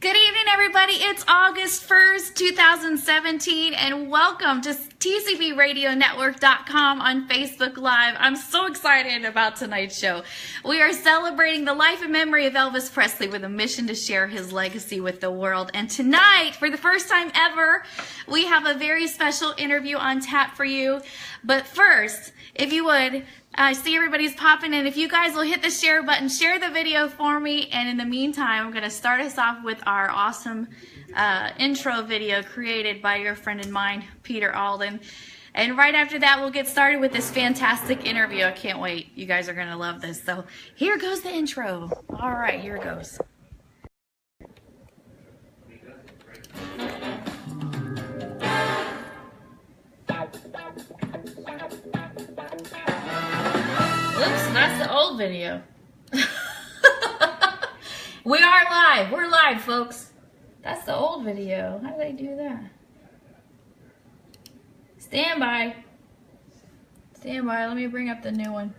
Good evening, everybody. It's August 1st, 2017, and welcome to TCBRadioNetwork.com on Facebook Live. I'm so excited about tonight's show. We are celebrating the life and memory of Elvis Presley with a mission to share his legacy with the world. And tonight, for the first time ever, we have a very special interview on tap for you. But first, if you would, I see everybody's popping in. If you guys will hit the share button, share the video for me. And in the meantime, I'm going to start us off with our awesome intro video created by your friend and mine, Peter Alden. And right after that, we'll get started with this fantastic interview. I can't wait. You guys are going to love this. So here goes the intro. All right, here it goes. Oops, that's the old video. We are live. We're live, folks. That's the old video. How did I do that? Stand by. Stand by. Let me bring up the new one.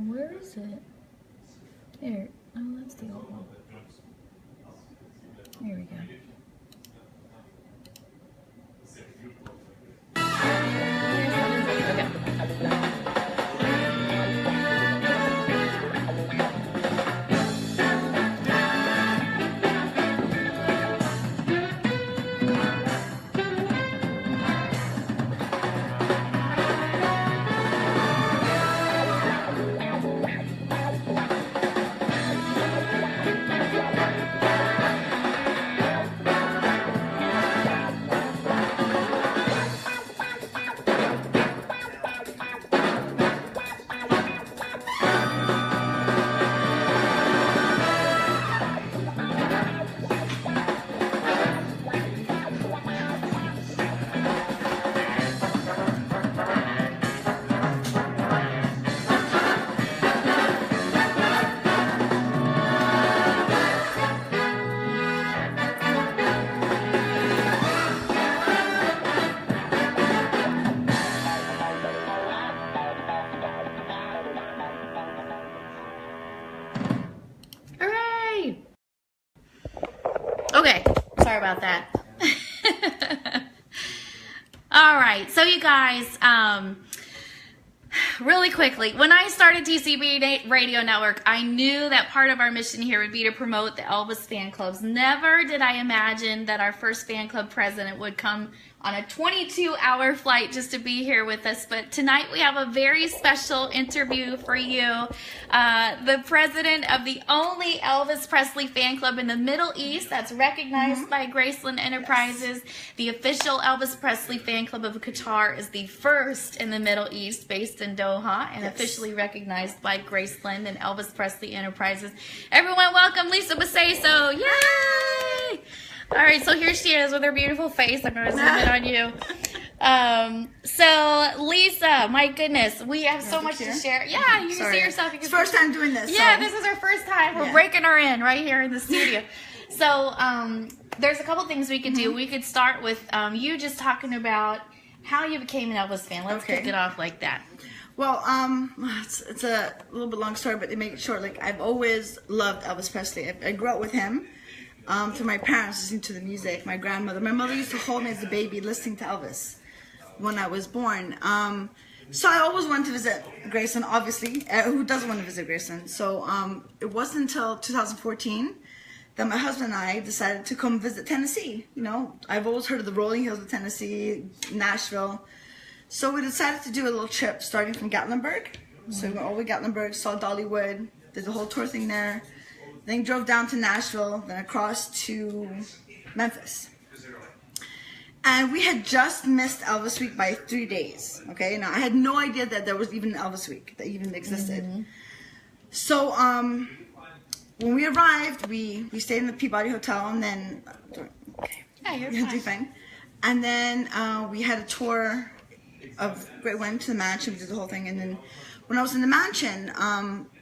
Where is it? Here. Oh, that's the old one. Here we go. Okay, sorry about that. All right, so you guys, really quickly, when I started TCB Radio Network, I knew that part of our mission here would be to promote the Elvis fan clubs. Never did I imagine that our first fan club president would come on a 22-hour flight just to be here with us. But tonight we have a very special interview for you. The president of the only Elvis Presley fan club in the Middle East that's recognized by Graceland Enterprises. The official Elvis Presley fan club of Qatar is the first in the Middle East, based in Doha, and officially recognized by Graceland and Elvis Presley Enterprises. Everyone welcome Lisa Baseso. Yay! All right, so here she is with her beautiful face. I'm going to zoom in on you. So, Lisa, my goodness, we have so much to share. Yeah, you can see yourself. It's first time doing this. Yeah, this is our first time. We're breaking her in right here in the studio. So, there's a couple things we could do. We could start with you just talking about how you became an Elvis fan. Let's kick it off like that. Well, it's a little bit long story, but to make it short, like I've always loved Elvis Presley. I grew up with him. Through my parents listening to the music, my grandmother. My mother used to hold me as a baby listening to Elvis when I was born. So I always wanted to visit Graceland, obviously. Who doesn't want to visit Graceland? So it wasn't until 2014 that my husband and I decided to come visit Tennessee. You know, I've always heard of the rolling hills of Tennessee, Nashville. So we decided to do a little trip starting from Gatlinburg. So we went over Gatlinburg, saw Dollywood, did the whole tour thing there. Then drove down to Nashville, then across to Memphis. And we had just missed Elvis Week by 3 days, okay? Now, I had no idea that there was even Elvis Week, that even existed. So, when we arrived, we stayed in the Peabody Hotel, and then... Okay. Yeah, you're fine. And then we had a tour of... Went to the mansion, we did the whole thing, and then when I was in the mansion...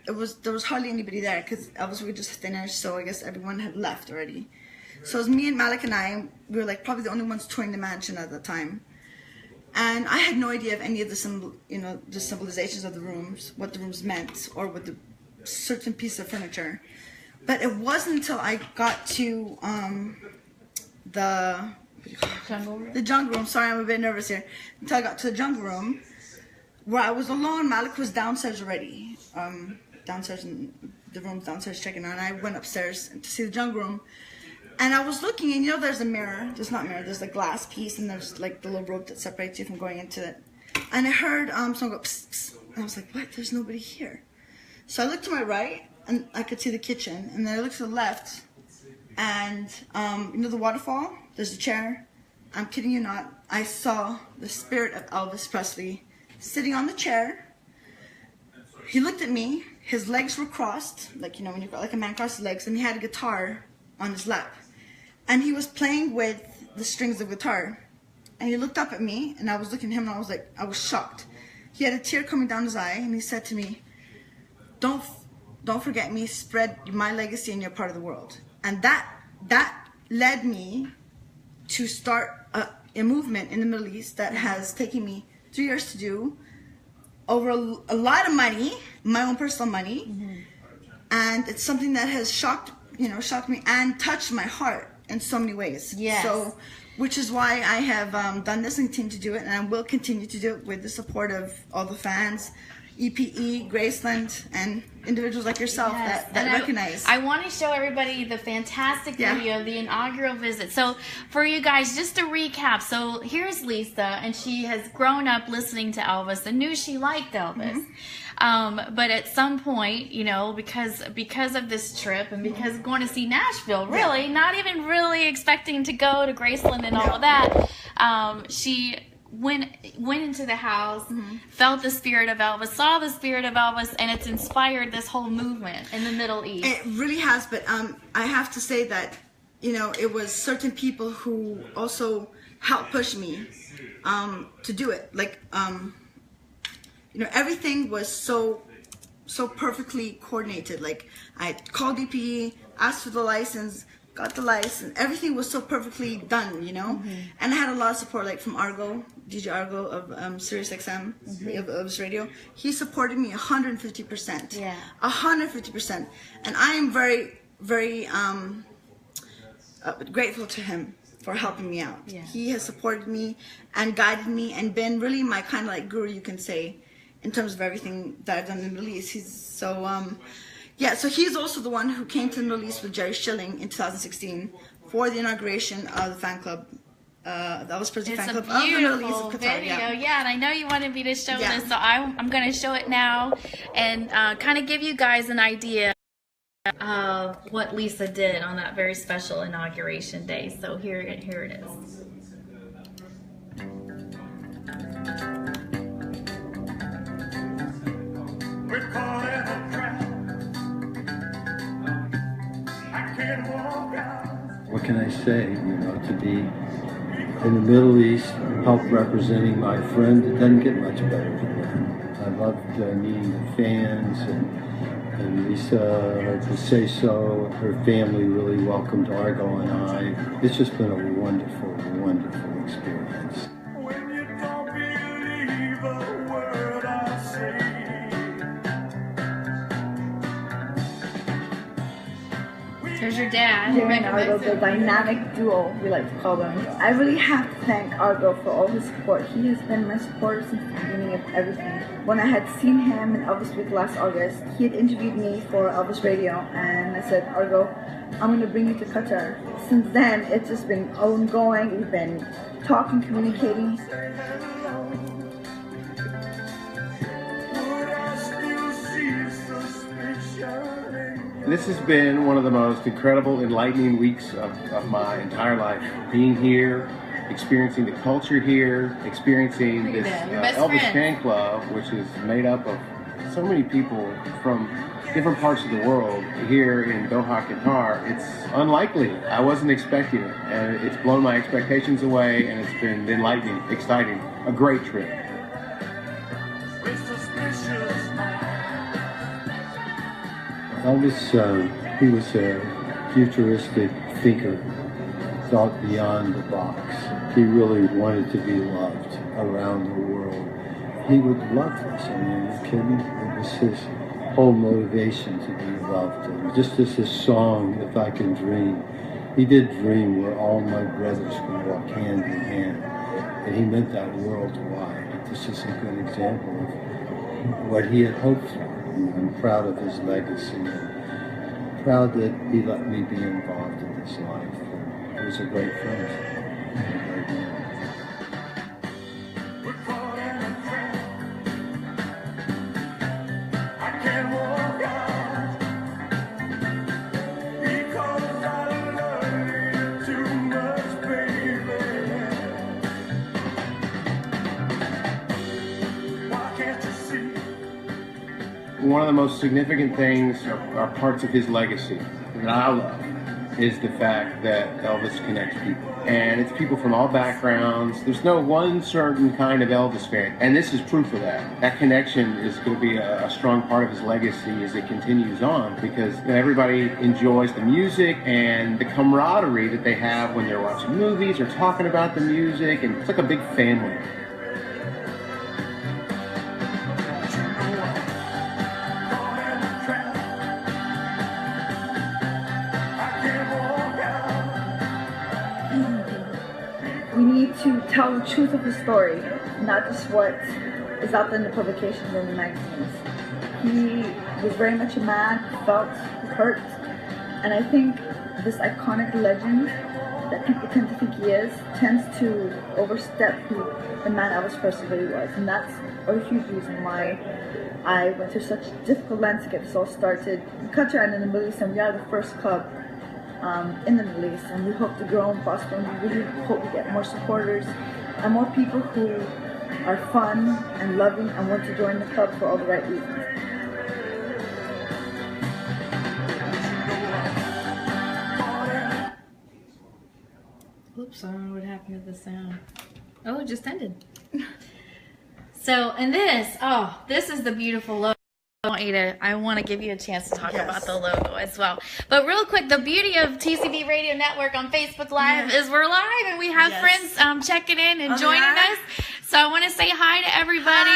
there was hardly anybody there because Elvis we just finished, so I guess everyone had left already. So it was me and Malik and I. We were like probably the only ones touring the mansion at the time, and I had no idea of any of the the symbolizations of the rooms, what the rooms meant, or what the certain piece of furniture. But it wasn't until I got to the jungle room. Sorry, I'm a bit nervous here. Until I got to the jungle room, where I was alone. Malik was downstairs already. Downstairs in the room downstairs checking on. I went upstairs to see the jungle room, and I was looking, and there's a mirror. There's not a mirror. There's a glass piece, and there's like the little rope that separates you from going into it. And I heard someone go psst, psst, and I was like, what? There's nobody here. So I looked to my right, and I could see the kitchen, and then I looked to the left, and the waterfall. There's a chair. I'm kidding you not. I saw the spirit of Elvis Presley sitting on the chair. He looked at me. His legs were crossed, like when you've got like a man cross his legs, and he had a guitar on his lap, and he was playing with the strings of guitar. And he looked up at me, and I was looking at him, and I was shocked. He had a tear coming down his eye, and he said to me, "Don't forget me. Spread my legacy in your part of the world." And that led me to start a movement in the Middle East that has taken me 3 years to do, over a lot of money, my own personal money, and it's something that has shocked me and touched my heart in so many ways. Yes. So, which is why I have done this and continue to do it, and I will continue to do it with the support of all the fans, EPE, Graceland, and individuals like yourself that recognize. I want to show everybody the fantastic video of the inaugural visit. So for you guys, just to recap, so here's Lisa, and she has grown up listening to Elvis and knew she liked Elvis. But at some point, because of this trip and because going to see Nashville, really, not even really expecting to go to Graceland and all of that, she went into the house, felt the spirit of Elvis, saw the spirit of Elvis, and it's inspired this whole movement in the Middle East. It really has, but I have to say that it was certain people who also helped push me to do it. Like everything was so perfectly coordinated. Like I called DPE, asked for the license, got the license. Everything was so perfectly done, And I had a lot of support, like from Argo, DJ Argo of Sirius XM, of Elvis Radio. He supported me 150%. Yeah. 150%. And I am very, very grateful to him for helping me out. Yeah. He has supported me and guided me and been really my kind of like guru, you can say, in terms of everything that I've done in the Middle East. He's so so he's also the one who came to the Middle East with Jerry Schilling in 2016 for the inauguration of the fan club, the Elvis Presley fan club of the Middle East of Qatar. Video. Yeah, and I know you wanted me to show this, so I'm going to show it now and kind of give you guys an idea of what Lisa did on that very special inauguration day. So here it is. We're caught in a trap. I can't walk out. What can I say? To be in the Middle East, help representing my friend, it doesn't get much better than that. I loved meeting the fans and Lisa, to say so, her family really welcomed Argo and I. It's just been a wonderful, wonderful experience. When you don't believe a word I say. There's your dad. Him and Argo, the dynamic duo, we like to call them. I really have to thank Argo for all his support. He has been my supporter since the beginning of everything. When I had seen him in Elvis Week last August, he had interviewed me for Elvis Radio, and I said, Argo, I'm going to bring you to Qatar. Since then, it's just been ongoing. We've been talking, communicating. This has been one of the most incredible, enlightening weeks of my entire life. Being here, experiencing the culture here, experiencing this Elvis fan club, which is made up of so many people from different parts of the world here in Doha, Qatar. It's unlikely. I wasn't expecting it, and it's blown my expectations away, and it's been enlightening, exciting, a great trip. Elvis, he was a futuristic thinker, thought beyond the box. He really wanted to be loved around the world. He would love this. I mean, are you kidding? It was whole motivation to be loved. And just as his song, If I Can Dream, he did dream where all my brothers could walk hand in hand. And he meant that worldwide. This is a good example of what he had hoped for. And I'm proud of his legacy and proud that he let me be involved in his life. And he was a great friend. We're caught in a trap. I can't walk out because I love you too much, baby. Why can't you see? One of the most significant things are parts of his legacy that I love is the fact that Elvis connects people. And it's people from all backgrounds. There's no one certain kind of Elvis fan. And this is proof of that. That connection is going to be a strong part of his legacy as it continues on, because everybody enjoys the music and the camaraderie that they have when they're watching movies or talking about the music. And it's like a big family. We need to tell the truth of his story, not just what is out there in the publications and the magazines. He was very much a man who felt hurt, and I think this iconic legend that people tend to think he is tends to overstep who the man Elvis Presley really was, and that's a huge reason why I went through such difficult lengths to get this all started in Qatar and in the Middle East, and we are the first club in the Middle East, and we hope to grow and prosper, and we really hope we get more supporters and more people who are fun and loving and want to join the club for all the right reasons. Oops, I don't know what happened to the sound. Oh, it just ended. So, and this is the beautiful logo. I want to give you a chance to talk about the logo as well. But real quick, the beauty of TCB Radio Network on Facebook Live is we're live and we have friends checking in and joining us. So I want to say hi to everybody.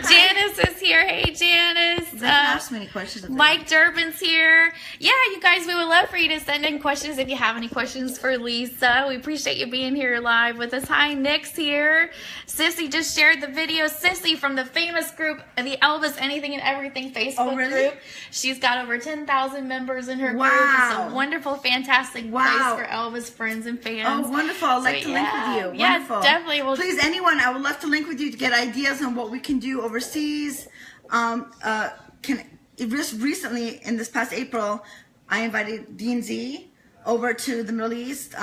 Janice is here. Hey, Janice. Ask many questions. Mike Durbin's here. Yeah, you guys, we would love for you to send in questions if you have any questions for Lisa. We appreciate you being here live with us. Hi, Nick's here. Sissy just shared the video. Sissy from the famous group, the Elvis Anything and Everything Facebook group. She's got over 10,000 members in her group. It's a wonderful, fantastic place for Elvis friends and fans. Oh, wonderful. I'd like to link with you. Yeah, Wonderful. definitely. Please, anyone, I would love to link with you to get ideas on what we can do overseas. Just recently, in this past April, I invited Dean Z over to the Middle East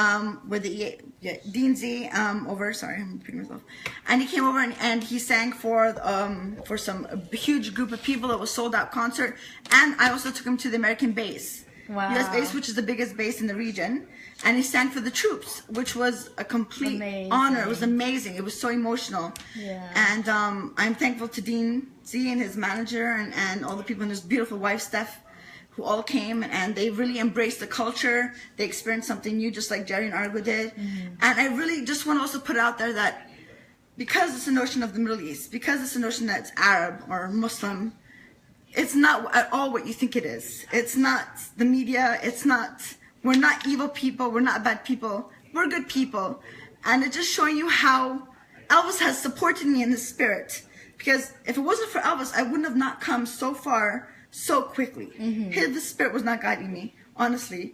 with Dean Z over. Sorry, I'm repeating myself. And he came over and he sang for some huge group of people. It was sold out concert. And I also took him to the American base. Wow. US base, which is the biggest base in the region, and he sang for the troops, which was a complete honor. It was amazing. It was so emotional. Yeah. And I'm thankful to Dean Z and his manager and all the people and his beautiful wife Steph, who all came, and they really embraced the culture. They experienced something new, just like Jerry and Argo did. And I really just want to also put out there that because it's a notion of the Middle East, because it's a notion that it's Arab or Muslim, it's not at all what you think it is. It's not the media. It's not, we're not evil people. We're not bad people. We're good people. And it's just showing you how Elvis has supported me in the spirit. Because if it wasn't for Elvis, I wouldn't have not come so far so quickly. The spirit was not guiding me, honestly.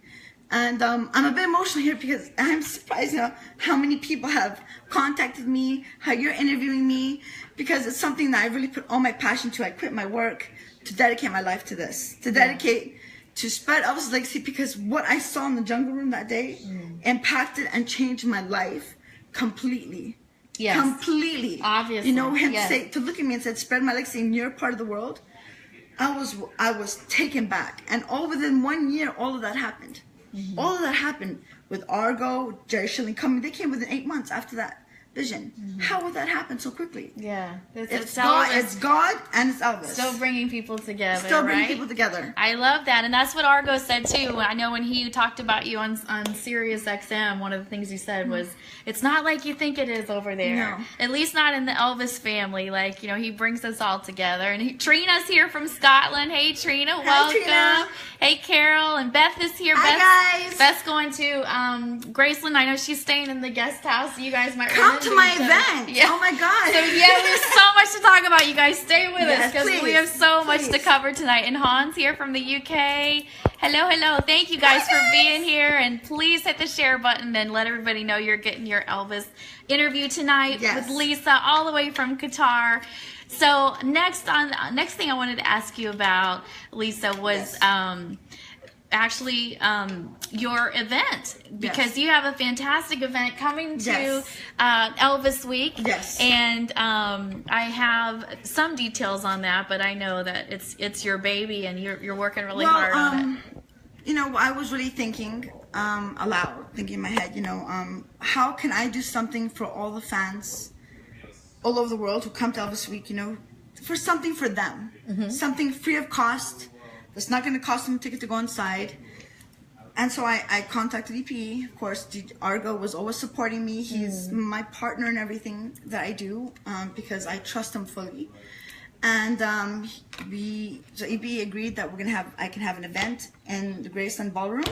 And I'm a bit emotional here because I'm surprised, how many people have contacted me, how you're interviewing me, because it's something that I really put all my passion to. I quit my work to dedicate my life to this, to spread Elvis' legacy, because what I saw in the jungle room that day impacted and changed my life completely. Yes. Completely. Obviously. Him to look at me and said, spread my legacy in your part of the world. I was taken back. And all within 1 year, all of that happened. All of that happened with Argo, Jerry Schilling coming. They came within 8 months after that. vision. How would that happen so quickly? Yeah. It's God, and it's Elvis. Still bringing people together, Still bringing right? people together. I love that, and that's what Argo said too. I know when he talked about you on Sirius XM, one of the things he said was, "It's not like you think it is over there. No. At least not in the Elvis family. Like, you know, he brings us all together." And Trina's here from Scotland. Hey, Trina, welcome. Trina. Hey, Carol, and Beth is here. Hi, guys. Beth's going to Graceland. I know she's staying in the guest house. You guys might Come to my each other. event. Yeah. Oh my God. So yeah, we have so much to talk about. You guys stay with us Yes, because we please, have so much to please. cover tonight. And Hans here from the UK. Hello. Thank you guys for being here. And please hit the share button and let everybody know you're getting your Elvis interview tonight Yes. with Lisa all the way from Qatar. So next thing I wanted to ask you about, Lisa, was actually your event, because you have a fantastic event coming to Yes. Elvis Week. Yes. And I have some details on that, but I know that it's your baby and you're working really hard on it. You know, I was really thinking aloud, thinking in my head, you know, how can I do something for all the fans all over the world who come to Elvis Week, you know, for something for them, something free of cost, that's not going to cost them a ticket to go inside. And so I contacted EP. Of course, Argo was always supporting me. He's my partner in everything that I do, because I trust him fully. And EP agreed that I can have an event in the Graceland Ballroom,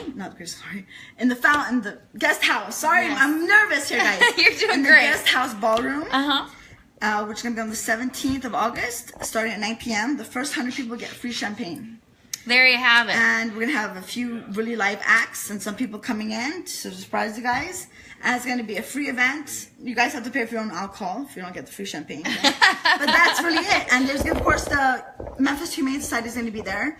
in the guest house. Sorry, Yes. I'm nervous here, guys. You're doing in the great. guest house ballroom, Uh-huh. which is gonna be on the 17th of August, starting at 9 p.m. The first 100 people get free champagne. There you have it. And we're gonna have a few really live acts and some people coming in to surprise you guys. And it's gonna be a free event. You guys have to pay for your own alcohol if you don't get the free champagne. But that's really it. And there's, of course, the Memphis Humane Society is gonna be there.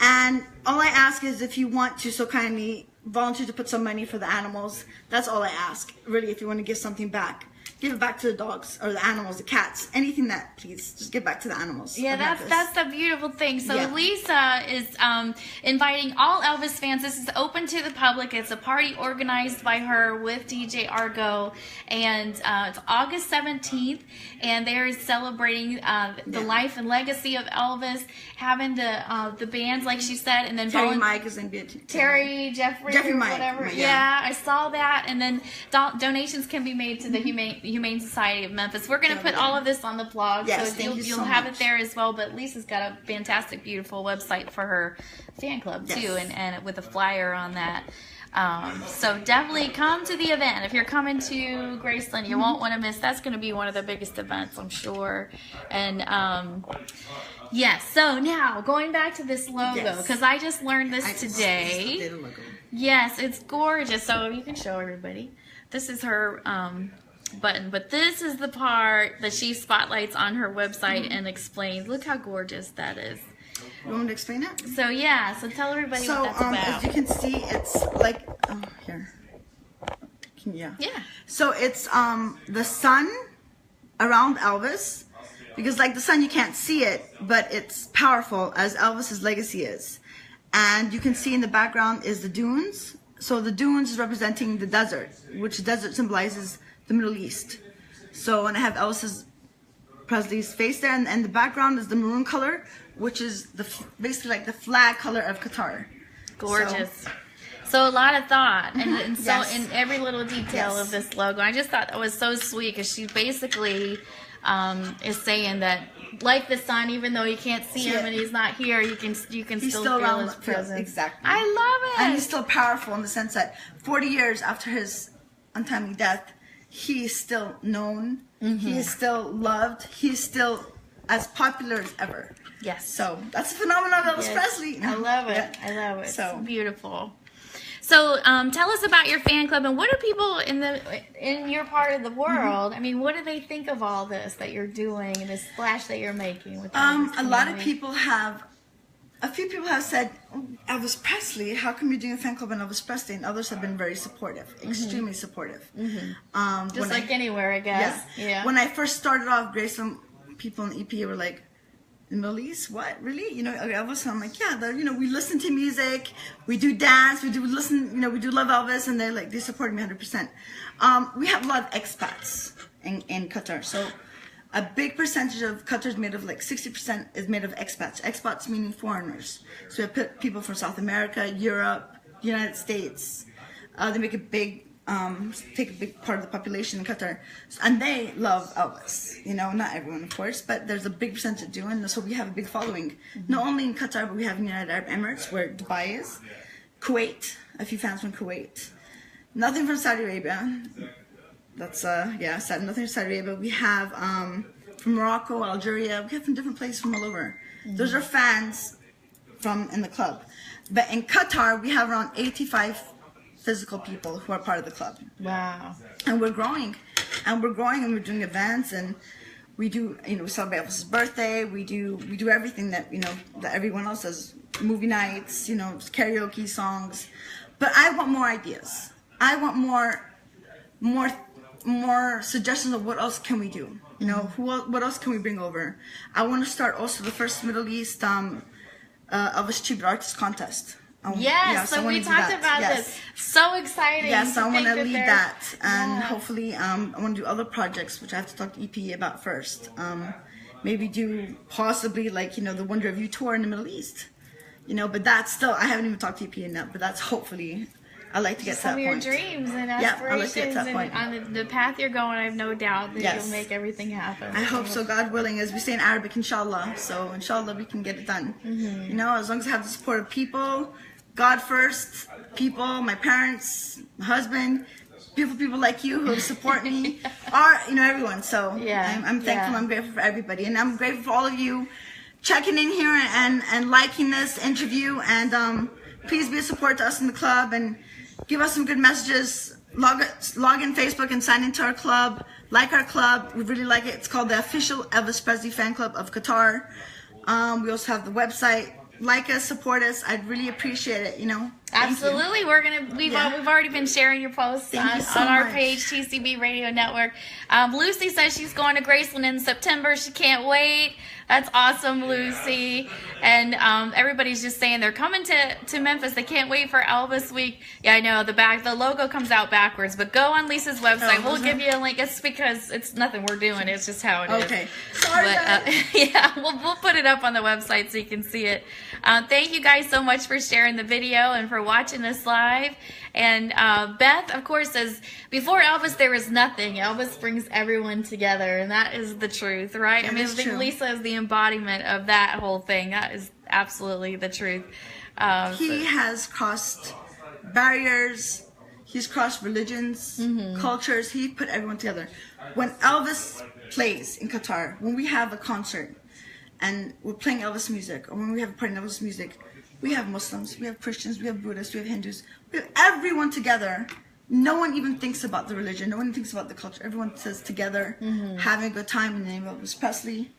And all I ask is if you want to so kindly volunteer to put some money for the animals. That's all I ask. Really, if you want to give something back. Give it back to the dogs or the animals, the cats, anything that, please, just give back to the animals. Yeah, of Memphis. that's the beautiful thing. So Yeah. Lisa is inviting all Elvis fans. This is open to the public. It's a party organized by her with DJ Argo, and it's August 17th, and they're celebrating the life and legacy of Elvis, having the bands, like she said, and then Terry Mike is going to be a Jeffrey or Mike, whatever. yeah. Yeah, I saw that. And then donations can be made to the Humane Society of Memphis. We're going to put all of this on the blog, Yes, so thank you you'll so have much. it there as well. But Lisa's got a fantastic, beautiful website for her fan club too, Yes. and with a flyer on that. So definitely come to the event. If you're coming to Graceland, you won't want to miss. That's going to be one of the biggest events, I'm sure. And yes. So now going back to this logo, Yes. because I just learned this I just today. did a logo. Yes, it's gorgeous. So you can show everybody. This is her button, but this is the part that she spotlights on her website and explains. Look how gorgeous that is. You want me to explain it? So yeah, so tell everybody So, what that's about. as you can see, it's like, here. Yeah. Yeah. So it's the sun around Elvis, because like the sun, you can't see it, but it's powerful as Elvis's legacy is. And you can see in the background is the dunes. So the dunes is representing the desert, which the desert symbolizes the Middle East. So, and I have Presley's face there, and the background is the maroon color, which is basically like the flag color of Qatar. Gorgeous. So a lot of thought, and so Yes. in every little detail Yes. of this logo. I just thought that was so sweet, because she basically is saying that, like the sun, even though you can't see him it. and he's not here, you can He's still still feel around his the- presence. exactly. I love it. And he's still powerful in the sense that 40 years after his untimely death, he is still known, he is still loved, he is still as popular as ever. Yes. So that's a phenomenon of Elvis Yes. Presley. I love it. Yeah. I love it. So- It's beautiful. So tell us about your fan club, and what do people in your part of the world? I mean, what do they think of all this that you're doing and this splash that you're making with Elvis A lot of community? people have, a few people have said, oh, Elvis Presley, how come you're doing a fan club on Elvis Presley? And others have been very supportive, extremely supportive. Just when like anywhere, I guess. Yeah. When I first started off, Graceland people in EP were like, the Middle East? What? Really? You know, Elvis? And I'm like, yeah, we listen to music, we do dance, we do listen, we do love Elvis, and they're like, they support me 100%. We have a lot of expats in Qatar. So a big percentage of Qatar is made of, like 60% is made of expats. Expats meaning foreigners. So we have people from South America, Europe, United States. They make a big, take a big part of the population in Qatar. And they love Elvis. You know, not everyone, of course, but there's a big percentage that do. And so we have a big following. Not only in Qatar, but we have in the United Arab Emirates, where Dubai is. Kuwait, a few fans from Kuwait. Nothing from Saudi Arabia. That's, nothing from Saudi Arabia. We have from Morocco, Algeria. We have from different places from all over. Those are fans from in the club. But in Qatar, we have around 85 physical people who are part of the club. Wow. And we're growing. And we're doing events, and we do, you know, we celebrate Elvis's birthday. We do everything that, you know, that everyone else does. Movie nights, you know, karaoke songs. But I want more ideas. I want more suggestions of what else can we do. You know, what else can we bring over? I want to start also the first Middle East Elvis Tribute Artist Contest. So we talked about this. So exciting. Yes, I want to lead that, and hopefully I want to do other projects, which I have to talk to EP about first. Maybe do possibly, like, you know, the Wonder of You tour in the Middle East. You know, but that's still, I haven't even talked to EP enough, but that's hopefully, I like to get to that point. Some of your dreams and aspirations, I like to get to that point. And on the path you're going, I have no doubt that you'll make everything happen. I hope so, God willing, as we say in Arabic, inshallah. So inshallah, we can get it done. You know, as long as I have the support of people, God first, people, my parents, my husband, beautiful people like you who support me, you know, everyone. So I'm thankful, I'm grateful for everybody, and I'm grateful for all of you checking in here and liking this interview, and please be a support to us in the club and give us some good messages. Log in Facebook and sign into our club. Like our club, we really like it. It's called the Official Elvis Presley Fan Club of Qatar. We also have the website. Like us, support us. I'd really appreciate it. You know. Absolutely, we've already been sharing your posts on our page, TCB Radio Network. Lucy says she's going to Graceland in September. She can't wait. That's awesome, Lucy. And everybody's just saying they're coming to Memphis. They can't wait for Elvis Week. Yeah, I know the logo comes out backwards, but go on Lisa's website. We'll give you a link. It's because it's nothing we're doing. It's just how it is. Okay. Sorry. But, we'll put it up on the website so you can see it. Thank you guys so much for sharing the video and for watching this live. And Beth, of course, says, before Elvis, there was nothing. Elvis brings everyone together, and that is the truth, right? I mean, I think Lisa is the embodiment of that whole thing. That is absolutely the truth. He has crossed barriers. He's crossed religions, cultures. He put everyone together. When Elvis plays in Qatar, when we have a concert, and we're playing Elvis music, or when we have a party in Elvis music, we have Muslims, we have Christians, we have Buddhists, we have Hindus, we have everyone together. No one even thinks about the religion, no one thinks about the culture. Everyone says together, having a good time in the name of Elvis Presley,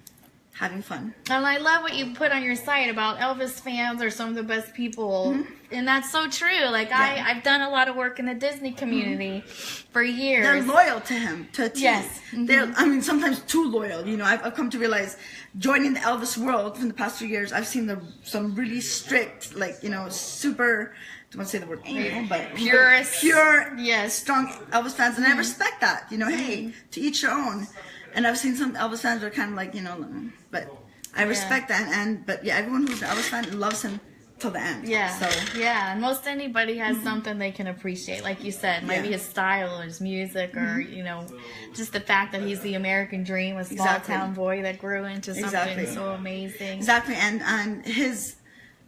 having fun. And I love what you put on your site about Elvis fans are some of the best people. And that's so true. Like, I've done a lot of work in the Disney community for years. They're loyal to him, to a T. Yes. They're, I mean, sometimes too loyal. You know, I've come to realize, joining the Elvis world in the past few years, I've seen some really strict, like, you know, super, I don't want to say the word anal, but pure, strong Elvis fans. And I respect that. You know, hey, to each your own. And I've seen some Elvis fans that are kind of like, you know, but I respect that. But everyone who's an Elvis fan loves him till the end. And most anybody has something they can appreciate, like you said, maybe his style or his music, or you know, just the fact that he's the American dream, a small town boy that grew into something so amazing. And his,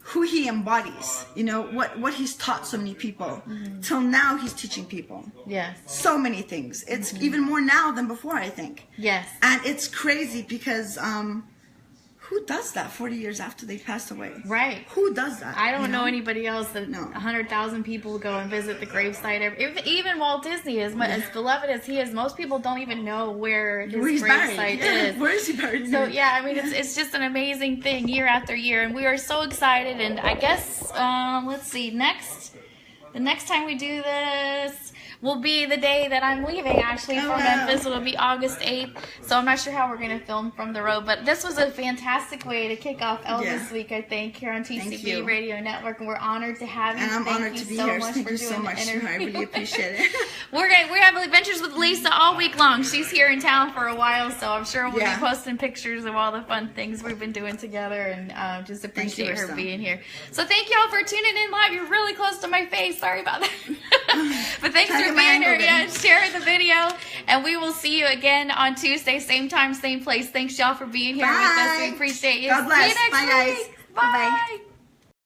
who he embodies, you know, what he's taught so many people. Till now, he's teaching people. So many things. It's even more now than before, I think. And it's crazy because who does that 40 years after they passed away? Right. Who does that? I don't know anybody else that 100,000 people go and visit the gravesite. Even Walt Disney, as beloved as he is, most people don't even know where his gravesite is. Where is he buried? So, I mean, it's just an amazing thing year after year, and we are so excited. And I guess, let's see, the next time we do this, will be the day that I'm leaving, actually, for Memphis. It'll be August 8th. So I'm not sure how we're going to film from the road. But this was a fantastic way to kick off Elvis Week, I think, here on TCB Radio Network. And we're honored to have you. And I'm honored to be here. Thank you so much. I really appreciate it. We're having adventures with Lisa all week long. She's here in town for a while, so I'm sure we'll be posting pictures of all the fun things we've been doing together, and just appreciate her being here. So thank y'all for tuning in live. You're really close to my face. Sorry about that. But thanks for being here. Yeah, share the video, and we will see you again on Tuesday, same time, same place. Thanks y'all for being here with us. We appreciate you. God bless. See you next Bye, week. guys. Bye-bye.